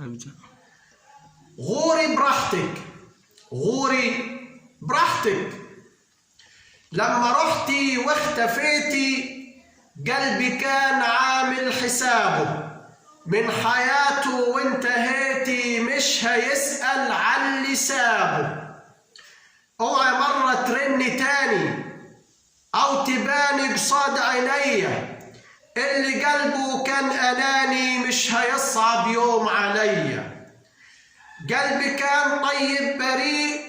أبدأ. غوري براحتك، غوري براحتك. لما رحتي واختفيتي قلبي كان عامل حسابه، من حياته وانتهيتي مش هيسأل عن اللي سابه. اوعي مرة ترني تاني او تباني قصاد عينيا، اللي قلبه كان اناني مش هيصعب يوم عليا. قلبي كان طيب بريء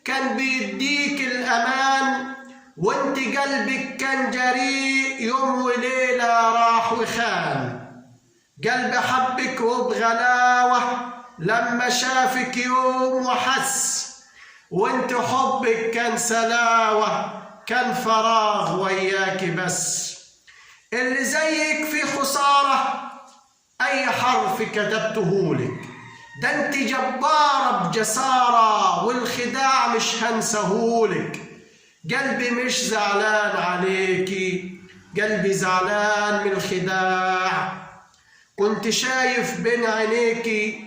كان بيديك الامان، وانت قلبك كان جريء يوم وليلة راح وخان. قلبي حبك وبغلاوة لما شافك يوم وحس، وانت حبك كان سلاوة كان فراغ وياك بس. اللي زيك في خسارة اي حرف كتبتهولك، ده انت جبارة بجسارة والخداع مش هنسهولك. قلبي مش زعلان عليكي، قلبي زعلان من الخداع. كنت شايف بين عينيكي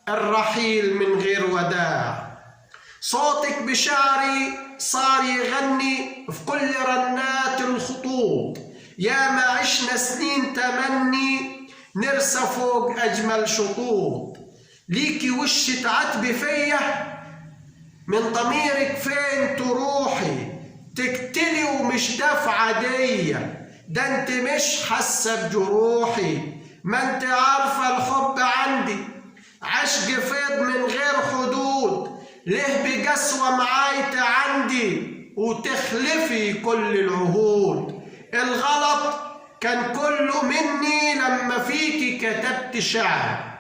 الرحيل من غير وداع. صوتك بشعري صار يغني في كل رنات الخطوط، يا ما عشنا سنين تمني نرسى فوق أجمل شطوط. ليكي وش تعتبي فيا من ضميرك فين تروحي، تقتلي ومش دافعة دية، ده انت مش حاسة بجروحي. ما انت عارفة الحب عندي عشق فيض من غير حدود، ليه بقسوة معايت عندي وتخلفي كل العهود. الغلط كان كله مني لما فيكي كتبت شعر،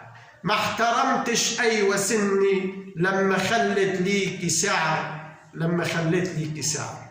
ما احترمتش أيوة سني لما خلت ليكي سعر، لما خلت ليكي سعر.